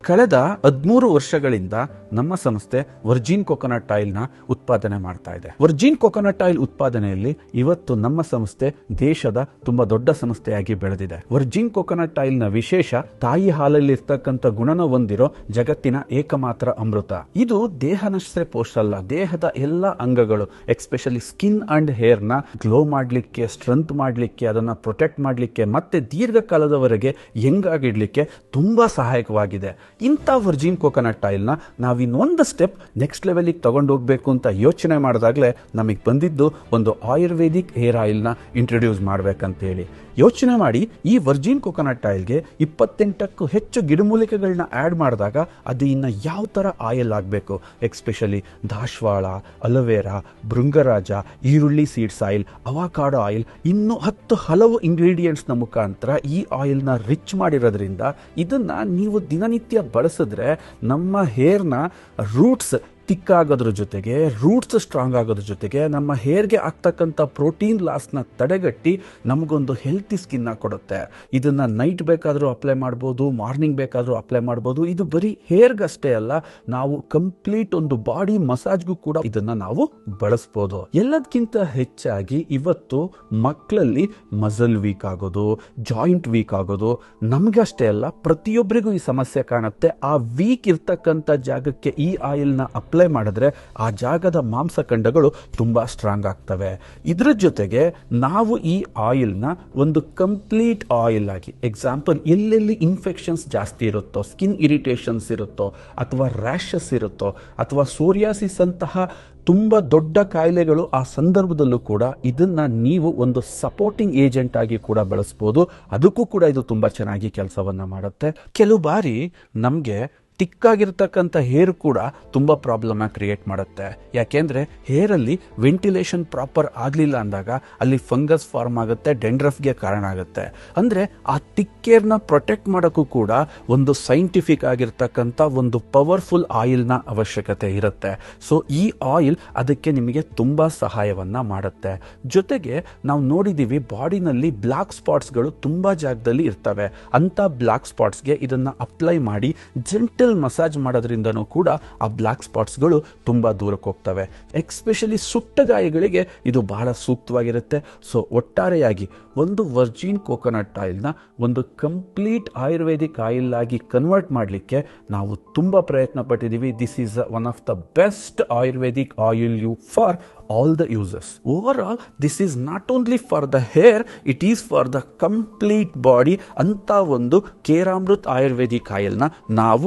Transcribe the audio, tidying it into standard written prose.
ಕಳೆದ 13 ವರ್ಷಗಳಿಂದ ನಮ್ಮ ಸಂಸ್ಥೆ ವರ್ಜಿನ್ ಕೊಕೊನಟ್ ಆಯಿಲ್ ನ ಉತ್ಪಾದನೆ ಮಾಡ್ತಾ ಇದೆ. ವರ್ಜಿನ್ ಕೊಕೊನಟ್ ಆಯಿಲ್ ಉತ್ಪಾದನೆಯಲ್ಲಿ ಇವತ್ತು ನಮ್ಮ ಸಂಸ್ಥೆ ದೇಶದ ತುಂಬಾ ದೊಡ್ಡ ಸಂಸ್ಥೆಯಾಗಿ ಬೆಳೆದಿದೆ. ವರ್ಜಿನ್ ಕೊಕೊನಟ್ ಆಯಿಲ್ ನ ವಿಶೇಷ ತಾಯಿ ಹಾಲಲ್ಲಿ ಇರ್ತಕ್ಕಂಥ ಗುಣನ ಹೊಂದಿರೋ ಜಗತ್ತಿನ ಏಕಮಾತ್ರ ಅಮೃತ. ಇದು ದೇಹನಷ್ಟೇ ಪೋಷಲ್ಲ, ದೇಹದ ಎಲ್ಲ ಅಂಗಗಳು ಎಸ್ಪೆಷಲಿ ಸ್ಕಿನ್ ಅಂಡ್ ಹೇರ್ ನ ಗ್ಲೋ ಮಾಡ್ಲಿಕ್ಕೆ, ಸ್ಟ್ರೆಂತ್ ಮಾಡ್ಲಿಕ್ಕೆ, ಅದನ್ನ ಪ್ರೊಟೆಕ್ಟ್ ಮಾಡ್ಲಿಕ್ಕೆ ಮತ್ತೆ ದೀರ್ಘಕಾಲದವರೆಗೆ ಹೆಂಗಾಗಿಡ್ಲಿಕ್ಕೆ ತುಂಬಾ ಸಹಾಯಕವಾಗಿದೆ. ಇಂಥ ವರ್ಜಿನ್ ಕೊಕೊನಟ್ ಆಯಿಲ್ ನ ನಾವು ಇನ್ನೊಂದು ಸ್ಟೆಪ್ ನೆಕ್ಸ್ಟ್ ಲೆವೆಲ್ಗೆ ತಗೊಂಡು ಹೋಗ್ಬೇಕು ಅಂತ ಯೋಚನೆ ಮಾಡಿದಾಗಲೇ ನಮಗೆ ಬಂದಿದ್ದು ಒಂದು ಆಯುರ್ವೇದಿಕ್ ಹೇರ್ ಆಯಿಲ್ ನ ಇಂಟ್ರೊಡ್ಯೂಸ್ ಮಾಡ್ಬೇಕಂತ ಹೇಳಿ ಯೋಚನೆ ಮಾಡಿ. ಈ ವರ್ಜಿನ್ ಕೊಕೊನಟ್ ಆಯಿಲ್ಗೆ 28ಕ್ಕೂ ಹೆಚ್ಚು ಗಿಡಮೂಲಿಕೆಗಳನ್ನ ಆ್ಯಡ್ ಮಾಡಿದಾಗ ಅದು ಇನ್ನು ಯಾವ ಥರ ಆಯಿಲ್ ಆಗಬೇಕು, ಎಸ್ಪೆಷಲಿ ದಾಸವಾಳ, ಅಲೋವೆರಾ, ಭೃಂಗರಾಜ, ಈರುಳ್ಳಿ ಸೀಡ್ಸ್ ಆಯಿಲ್, ಅವಕಾಡೋ ಆಯಿಲ್, ಇನ್ನೂ ಹಲವು ಇಂಗ್ರೀಡಿಯೆಂಟ್ಸ್ನ ಮುಖಾಂತರ ಈ ಆಯಿಲ್ನ ರಿಚ್ ಮಾಡಿರೋದ್ರಿಂದ ಇದನ್ನು ನೀವು ದಿನನಿತ್ಯ ಬಳಸಿದ್ರೆ ನಮ್ಮ ಹೇರ್ನ ರೂಟ್ಸ್ ತಿಕ್ಕಾಗೋದ್ರ ಜೊತೆಗೆ, ರೂಟ್ಸ್ ಸ್ಟ್ರಾಂಗ್ ಆಗೋದ್ರ ಜೊತೆಗೆ ನಮ್ಮ ಹೇರ್ಗೆ ಆಗ್ತಕ್ಕಂಥ ಪ್ರೋಟೀನ್ ಲಾಸ್ನ ತಡೆಗಟ್ಟಿ ನಮಗೊಂದು ಹೆಲ್ತಿ ಸ್ಕಿನ್ನ ಕೊಡುತ್ತೆ. ಇದನ್ನು ನೈಟ್ ಬೇಕಾದರೂ ಅಪ್ಲೈ ಮಾಡ್ಬೋದು, ಮಾರ್ನಿಂಗ್ ಬೇಕಾದರೂ ಅಪ್ಲೈ ಮಾಡ್ಬೋದು. ಇದು ಬರೀ ಹೇರ್ಗಷ್ಟೇ ಅಲ್ಲ, ನಾವು ಕಂಪ್ಲೀಟ್ ಒಂದು ಬಾಡಿ ಮಸಾಜ್ಗೂ ಕೂಡ ಇದನ್ನು ನಾವು ಬಳಸ್ಬೋದು. ಎಲ್ಲದಕ್ಕಿಂತ ಹೆಚ್ಚಾಗಿ ಇವತ್ತು ಮಕ್ಕಳಲ್ಲಿ ಮಸಲ್ ವೀಕ್ ಆಗೋದು, ಜಾಯಿಂಟ್ ವೀಕ್ ಆಗೋದು ನಮಗಷ್ಟೇ ಅಲ್ಲ, ಪ್ರತಿಯೊಬ್ಬರಿಗೂ ಈ ಸಮಸ್ಯೆ ಕಾಣುತ್ತೆ. ಆ ವೀಕ್ ಇರ್ತಕ್ಕಂಥ ಜಾಗಕ್ಕೆ ಈ ಆಯಿಲ್ನ ಅಪ್ಲೈ ಮಾಡಿದ್ರೆ ಆ ಜಾಗದ ಮಾಂಸಖಂಡಗಳು ತುಂಬಾ ಸ್ಟ್ರಾಂಗ್ ಆಗ್ತವೆ. ಇದ್ರ ಜೊತೆಗೆ ನಾವು ಈ ಆಯಿಲ್ನ ಒಂದು ಕಂಪ್ಲೀಟ್ ಆಯಿಲ್ ಆಗಿ, ಎಕ್ಸಾಂಪಲ್ ಎಲ್ಲೆಲ್ಲಿ ಇನ್ಫೆಕ್ಷನ್ಸ್ ಜಾಸ್ತಿ ಇರುತ್ತೋ, ಸ್ಕಿನ್ ಇರಿಟೇಷನ್ಸ್ ಇರುತ್ತೋ, ಅಥವಾ ರ್ಯಾಷಸ್ ಇರುತ್ತೋ, ಅಥವಾ ಸೋರಿಯಾಸಿಸ್ ಅಂತಹ ತುಂಬ ದೊಡ್ಡ ಕಾಯಿಲೆಗಳು ಆ ಸಂದರ್ಭದಲ್ಲೂ ಕೂಡ ಇದನ್ನ ನೀವು ಒಂದು ಸಪೋರ್ಟಿಂಗ್ ಏಜೆಂಟ್ ಆಗಿ ಕೂಡ ಬಳಸ್ಬೋದು. ಅದಕ್ಕೂ ಕೂಡ ಇದು ತುಂಬ ಚೆನ್ನಾಗಿ ಕೆಲಸವನ್ನ ಮಾಡುತ್ತೆ. ಕೆಲವು ಬಾರಿ ನಮಗೆ ತಿಕ್ಕಾಗಿರ್ತಕ್ಕಂಥ ಹೇರ್ ಕೂಡ ತುಂಬ ಪ್ರಾಬ್ಲಮ್ ಕ್ರಿಯೇಟ್ ಮಾಡುತ್ತೆ. ಯಾಕೆಂದರೆ ಹೇರಲ್ಲಿ ವೆಂಟಿಲೇಷನ್ ಪ್ರಾಪರ್ ಆಗಲಿಲ್ಲ ಅಂದಾಗ ಅಲ್ಲಿ ಫಂಗಸ್ ಫಾರ್ಮ್ ಆಗುತ್ತೆ, ಡೆಂಡ್ರಫ್ಗೆ ಕಾರಣ ಆಗುತ್ತೆ. ಅಂದರೆ ಆ ತಿಕ್ಕೇರ್ನ ಪ್ರೊಟೆಕ್ಟ್ ಮಾಡೋಕ್ಕೂ ಕೂಡ ಒಂದು ಸೈಂಟಿಫಿಕ್ ಆಗಿರ್ತಕ್ಕಂಥ ಒಂದು ಪವರ್ಫುಲ್ ಆಯಿಲ್ನ ಅವಶ್ಯಕತೆ ಇರುತ್ತೆ. ಸೊ ಈ ಆಯಿಲ್ ಅದಕ್ಕೆ ನಿಮಗೆ ತುಂಬ ಸಹಾಯವನ್ನು ಮಾಡುತ್ತೆ. ಜೊತೆಗೆ ನಾವು ನೋಡಿದ್ದೀವಿ ಬಾಡಿನಲ್ಲಿ ಬ್ಲ್ಯಾಕ್ ಸ್ಪಾಟ್ಸ್ಗಳು ತುಂಬ ಜಾಗದಲ್ಲಿ ಇರ್ತವೆ. ಅಂಥ ಬ್ಲ್ಯಾಕ್ ಸ್ಪಾಟ್ಸ್ಗೆ ಇದನ್ನು ಅಪ್ಲೈ ಮಾಡಿ ಜೆಂಟಲ್ ಮಸಾಜ್ ಮಾಡೋದ್ರಿಂದನೂ ಕೂಡ ಆ ಬ್ಲ್ಯಾಕ್ ಸ್ಪಾಟ್ಸ್ಗಳು ತುಂಬ ದೂರಕ್ಕೆ ಹೋಗ್ತವೆ. ಎಸ್ಪೆಷಲಿ ಸುಟ್ಟ ಗಾಯಗಳಿಗೆ ಇದು ಬಹಳ ಸೂಕ್ತವಾಗಿರುತ್ತೆ. ಸೊ ಒಟ್ಟಾರೆಯಾಗಿ ಒಂದು ವರ್ಜಿನ್ ಕೊಕೊನಟ್ ಆಯಿಲ್ನ ಒಂದು ಕಂಪ್ಲೀಟ್ ಆಯುರ್ವೇದಿಕ್ ಆಯಿಲ್ ಆಗಿ ಕನ್ವರ್ಟ್ ಮಾಡಲಿಕ್ಕೆ ನಾವು ತುಂಬ ಪ್ರಯತ್ನ ಪಟ್ಟಿದ್ದೀವಿ. This is one of the best ayurvedic oil you for all the users. Overall, this is not only for the hair, it is for the complete body. ಅಂತ ಒಂದು ಕೇರಾಮೃತ್ ಆಯುರ್ವೇದಿಕ್ ಆಯಿಲ್ನ ನಾವು